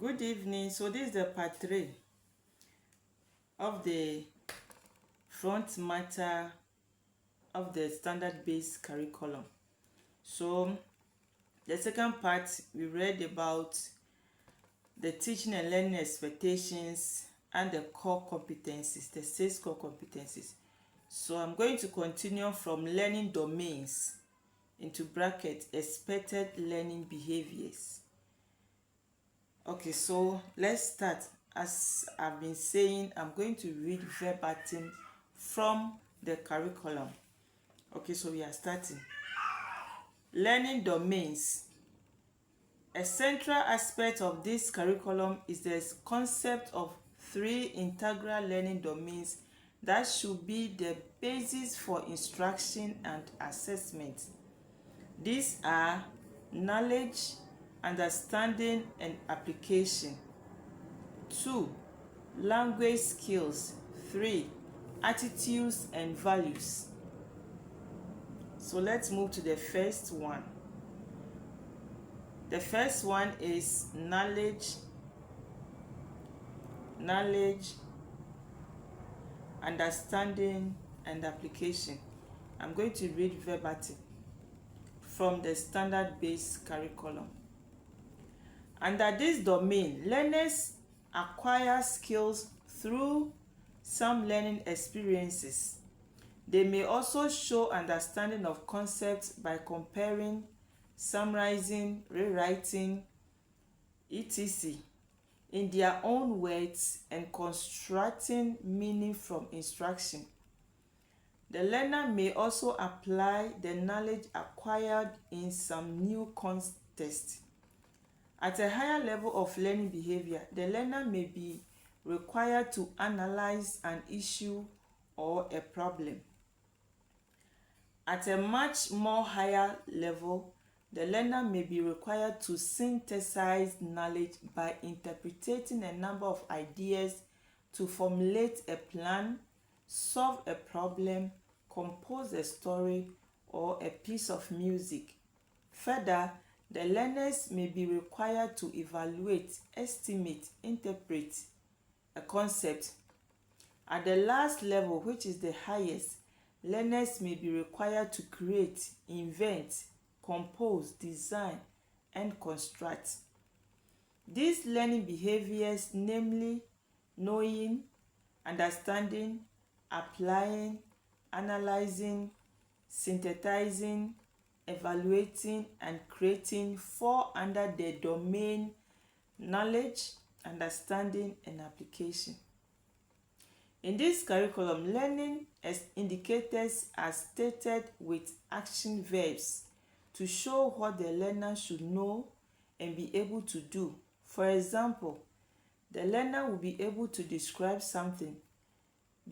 Good evening. So this is the part 3 of the front matter of the standard-based curriculum. So the second part, we read about the teaching and learning expectations and the core competencies, the 6 core competencies. So I'm going to continue from learning domains into bracket expected learning behaviors. Okay, so let's start. As I've been saying, I'm going to read verbatim from the curriculum. Okay, so we are starting. Learning domains. A central aspect of this curriculum is the concept of 3 integral learning domains that should be the basis for instruction and assessment. These are knowledge, understanding, and application. 2. Language skills. 3. Attitudes and values. So let's move to the first one. The first one is knowledge, understanding, and application. I'm going to read verbatim from the standard-based curriculum. Under this domain, learners acquire skills through some learning experiences. They may also show understanding of concepts by comparing, summarizing, rewriting, etc. in their own words and constructing meaning from instruction. The learner may also apply the knowledge acquired in some new context. At a higher level of learning behavior, the learner may be required to analyze an issue or a problem. At a much more higher level, the learner may be required to synthesize knowledge by interpreting a number of ideas to formulate a plan, solve a problem, compose a story, or a piece of music. Further, the learners may be required to evaluate, estimate, interpret a concept. At the last level, which is the highest, learners may be required to create, invent, compose, design, and construct. These learning behaviors, namely knowing, understanding, applying, analyzing, synthesizing, evaluating, and creating, fall under the domain knowledge, understanding, and application. In this curriculum, learning indicators are stated with action verbs to show what the learner should know and be able to do. For example, the learner will be able to describe something.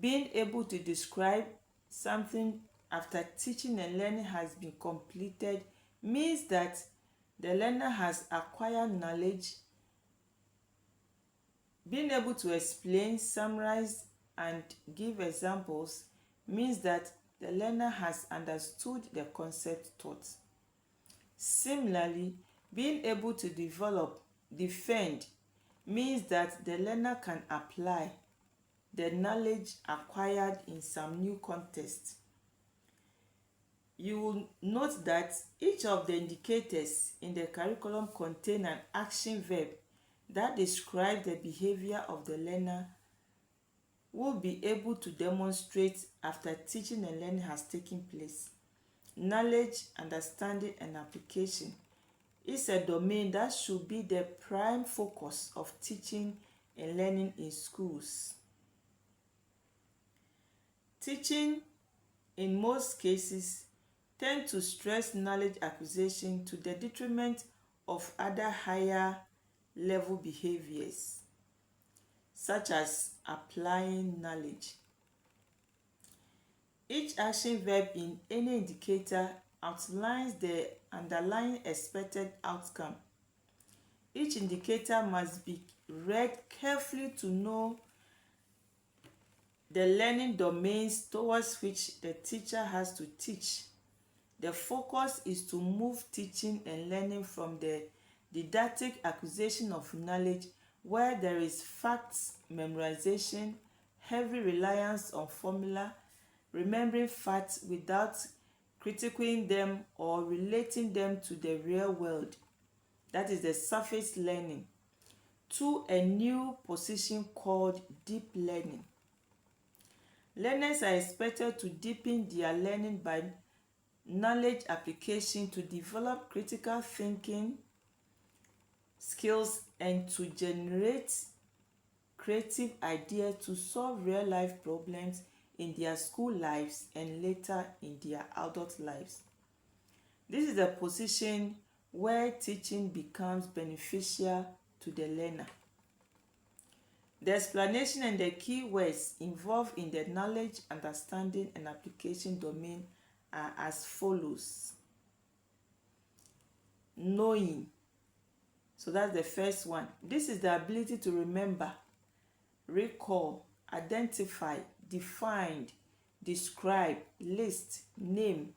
Being able to describe something after teaching and learning has been completed means that the learner has acquired knowledge. Being able to explain, summarize, and give examples means that the learner has understood the concept taught. Similarly, being able to develop, defend, means that the learner can apply the knowledge acquired in some new context. You will note that each of the indicators in the curriculum contain an action verb that describes the behavior of the learner will be able to demonstrate after teaching and learning has taken place. Knowledge, understanding, and application is a domain that should be the prime focus of teaching and learning in schools. Teaching, in most cases, tend to stress knowledge acquisition to the detriment of other higher level behaviors, such as applying knowledge. Each action verb in any indicator outlines the underlying expected outcome. Each indicator must be read carefully to know the learning domains towards which the teacher has to teach. The focus is to move teaching and learning from the didactic acquisition of knowledge where there is facts memorization, heavy reliance on formula, remembering facts without critiquing them or relating them to the real world. That is the surface learning. To a new position called deep learning. Learners are expected to deepen their learning by knowledge application to develop critical thinking skills and to generate creative ideas to solve real-life problems in their school lives and later in their adult lives. This is the position where teaching becomes beneficial to the learner. The explanation and the key words involved in the knowledge, understanding, and application domain are as follows. Knowing. So that's the first one. This is the ability to remember, recall, identify, define, describe, list, name,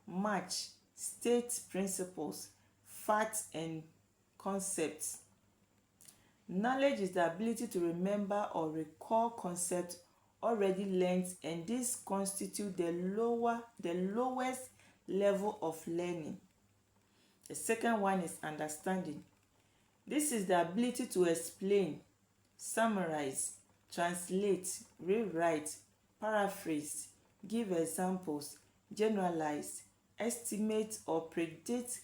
match, state principles, facts, and concepts. Knowledge is the ability to remember or recall concepts already learned, and this constitutes the lowest level of learning. The second one is understanding. This is the ability to explain, summarize, translate, rewrite, paraphrase, give examples, generalize, estimate, or predict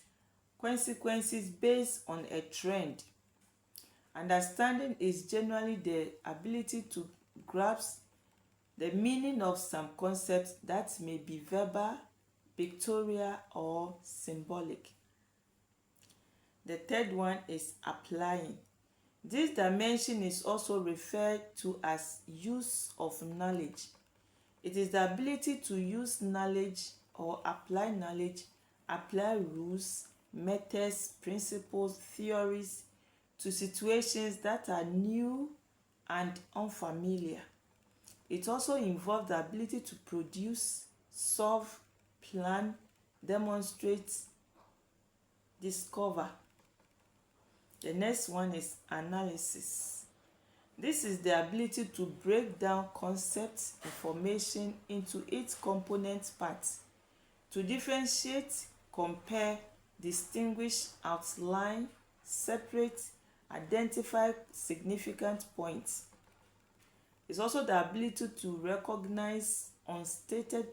consequences based on a trend. Understanding is generally the ability to grasp the meaning of some concepts that may be verbal, pictorial, or symbolic. The third one is applying. This dimension is also referred to as use of knowledge. It is the ability to use knowledge or apply knowledge, apply rules, methods, principles, theories to situations that are new and unfamiliar. It also involves the ability to produce, solve, plan, demonstrate, discover. The next one is analysis. This is the ability to break down concepts, information into its component parts, to differentiate, compare, distinguish, outline, separate, identify significant points. It's also the ability to recognize unstated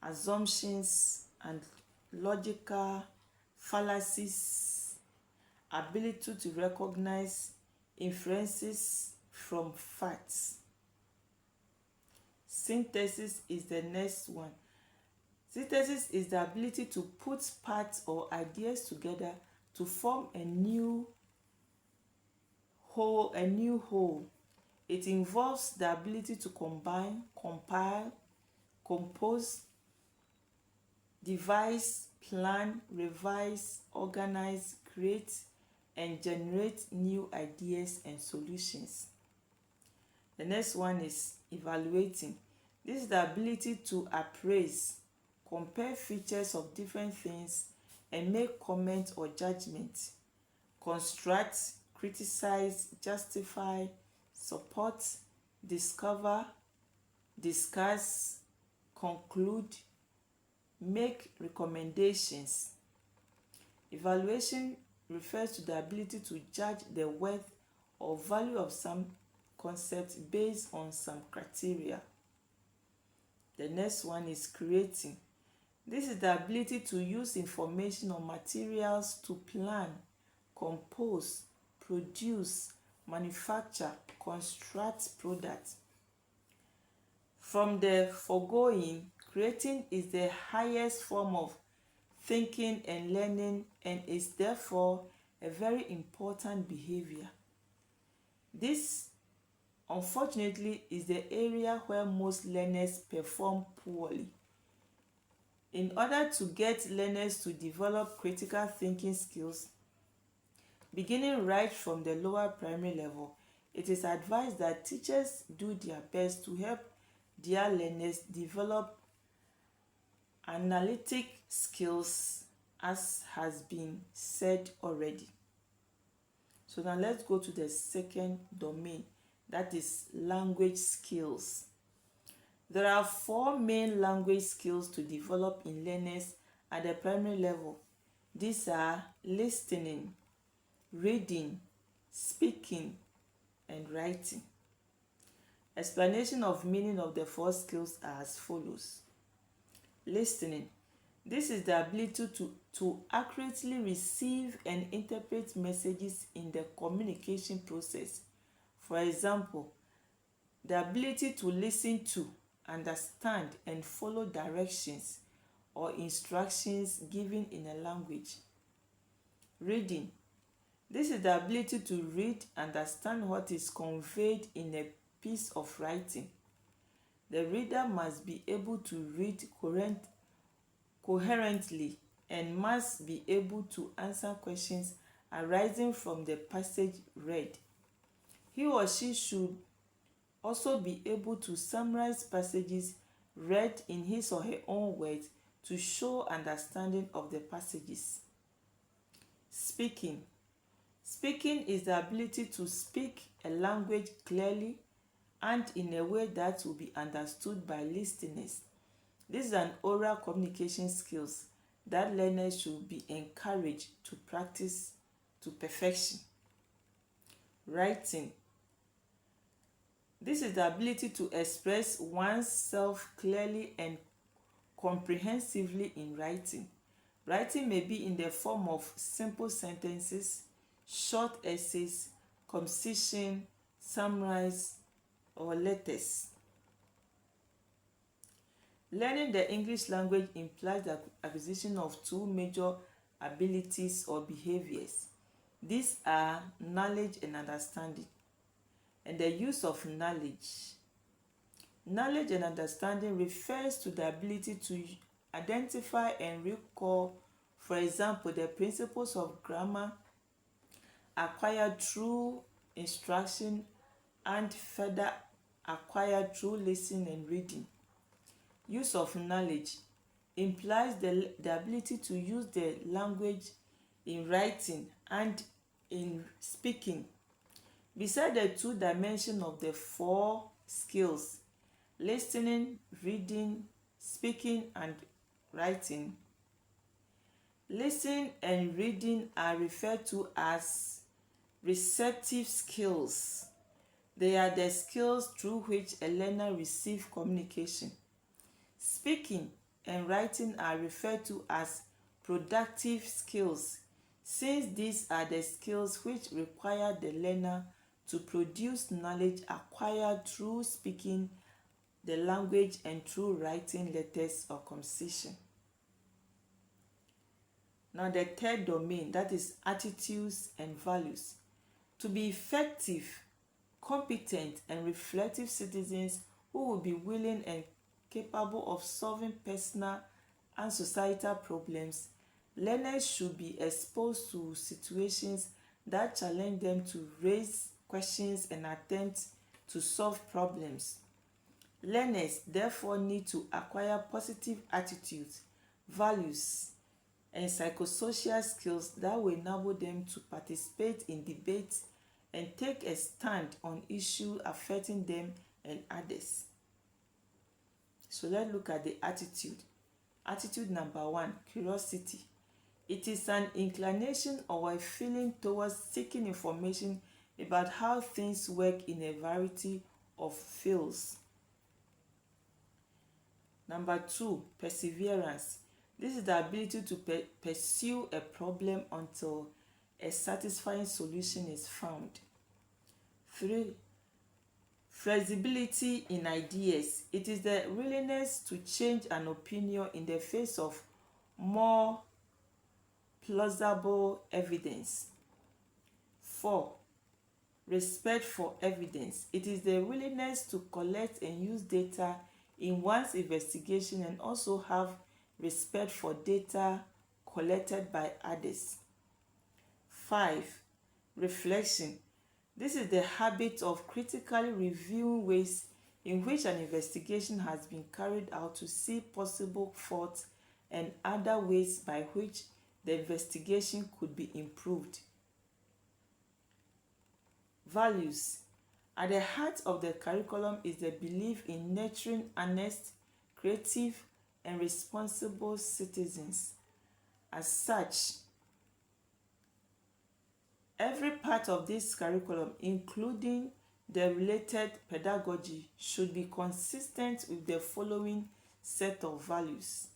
assumptions and logical fallacies, ability to recognize inferences from facts. Synthesis is the next one. Synthesis is the ability to put parts or ideas together to form a new whole. It involves the ability to combine, compile, compose, devise, plan, revise, organize, create, and generate new ideas and solutions. The next one is evaluating. This is the ability to appraise, compare features of different things, and make comment or judgment, construct, criticize, justify, support, discover, discuss, conclude, make recommendations. Evaluation refers to the ability to judge the worth or value of some concept based on some criteria. The next one is creating. This is the ability to use information or materials to plan, compose, produce, manufacture, construct products. From the foregoing, creating is the highest form of thinking and learning and is therefore a very important behavior. This, unfortunately, is the area where most learners perform poorly. In order to get learners to develop critical thinking skills, beginning right from the lower primary level, it is advised that teachers do their best to help their learners develop analytic skills, as has been said already. So now let's go to the second domain, that is language skills. There are 4 main language skills to develop in learners at the primary level. These are listening, reading, speaking, and writing. Explanation of meaning of the 4 skills are as follows. Listening. This is the ability to accurately receive and interpret messages in the communication process. For example, the ability to listen to, understand, and follow directions or instructions given in a language. Reading. This is the ability to read, understand what is conveyed in a piece of writing. The reader must be able to read coherently and must be able to answer questions arising from the passage read. He or she should also be able to summarize passages read in his or her own words to show understanding of the passages. Speaking. Speaking is the ability to speak a language clearly and in a way that will be understood by listeners. This is an oral communication skills that learners should be encouraged to practice to perfection. Writing. This is the ability to express oneself clearly and comprehensively in writing. Writing may be in the form of simple sentences, short essays, composition, summaries, or letters. Learning the English language implies the acquisition of 2 major abilities or behaviors. These are knowledge and understanding, and the use of knowledge. Knowledge and understanding refers to the ability to identify and recall, for example, the principles of grammar acquired through instruction and further acquired through listening and reading. Use of knowledge implies the ability to use the language in writing and in speaking. Beside the 2 dimensions of the 4 skills, listening, reading, speaking, and writing, listening and reading are referred to as receptive skills. They are the skills through which a learner receives communication. Speaking and writing are referred to as productive skills, since these are the skills which require the learner to produce knowledge acquired through speaking the language and through writing letters or composition. Now the third domain, that is attitudes and values. To be effective, competent, and reflective citizens who will be willing and capable of solving personal and societal problems, learners should be exposed to situations that challenge them to raise questions and attempt to solve problems. Learners therefore need to acquire positive attitudes, values, and psychosocial skills that will enable them to participate in debates and take a stand on issues affecting them and others. So let's look at the attitude. Attitude number 1, curiosity. It is an inclination or a feeling towards seeking information about how things work in a variety of fields. Number 2, perseverance. This is the ability to pursue a problem until a satisfying solution is found. 3, flexibility in ideas. It is the willingness to change an opinion in the face of more plausible evidence. 4, respect for evidence. It is the willingness to collect and use data in one's investigation and also have respect for data collected by others. 5, reflection. This is the habit of critically reviewing ways in which an investigation has been carried out to see possible faults and other ways by which the investigation could be improved. Values. At the heart of the curriculum is the belief in nurturing honest, creative, and responsible citizens. As such, every part of this curriculum, including the related pedagogy, should be consistent with the following set of values.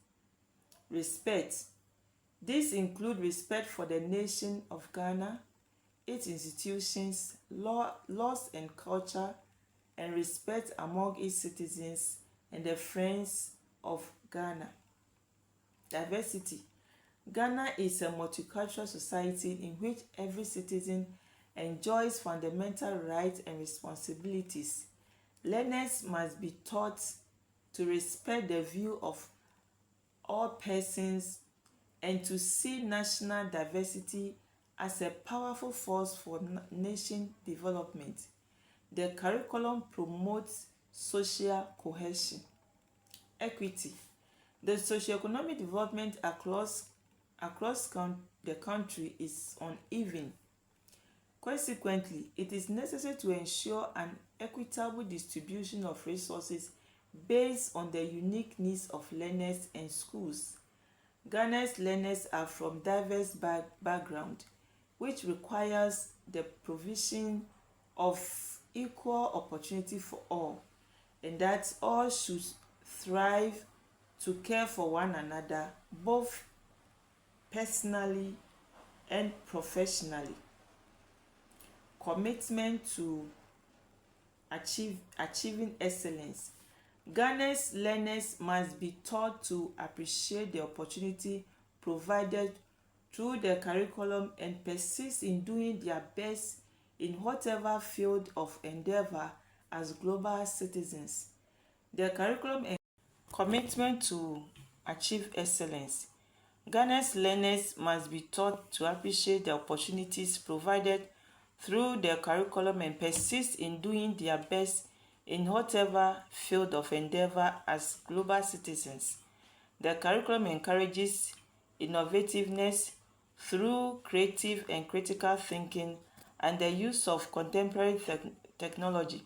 Respect. These include respect for the nation of Ghana, its institutions, laws and culture, and respect among its citizens and the friends of Ghana. Diversity. Ghana is a multicultural society in which every citizen enjoys fundamental rights and responsibilities. Learners must be taught to respect the view of all persons and to see national diversity as a powerful force for nation development. The curriculum promotes social cohesion. Equity. The socioeconomic development across the country is uneven. Consequently, it is necessary to ensure an equitable distribution of resources based on the unique needs of learners and schools. Ghana's learners are from diverse backgrounds, which requires the provision of equal opportunity for all, and that all should thrive to care for one another, both personally and professionally. Commitment to achieving excellence. Ghana's learners must be taught to appreciate the opportunity provided through the curriculum and persist in doing their best in whatever field of endeavor as global citizens. The curriculum and commitment to achieve excellence. Ghana's learners must be taught to appreciate the opportunities provided through the curriculum and persist in doing their best in whatever field of endeavor as global citizens. The curriculum encourages innovativeness through creative and critical thinking and the use of contemporary technology.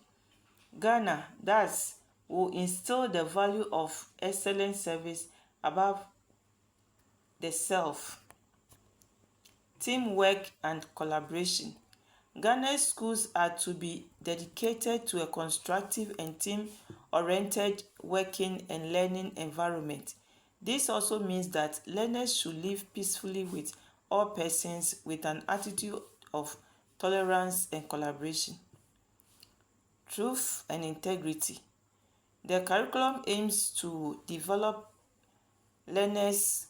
Ghana, thus, will instill the value of excellent service above the self. Teamwork and collaboration. Ghana's schools are to be dedicated to a constructive and team-oriented working and learning environment. This also means that learners should live peacefully with all persons with an attitude of tolerance and collaboration. Truth and integrity. The curriculum aims to develop Ghana's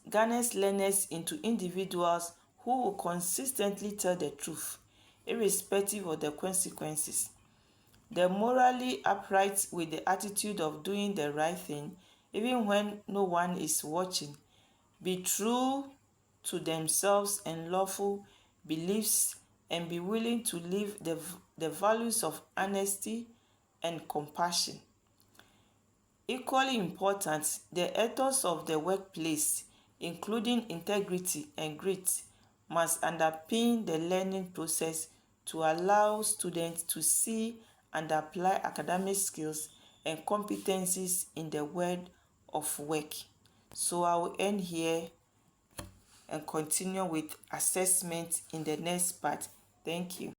learners into individuals who will consistently tell the truth, irrespective of the consequences. The morally upright with the attitude of doing the right thing, even when no one is watching. Be true to themselves and lawful beliefs, and be willing to live the values of honesty and compassion. Equally important, the ethos of the workplace, including integrity and grit, must underpin the learning process to allow students to see and apply academic skills and competencies in the world of work. So I will end here and continue with assessment in the next part. Thank you.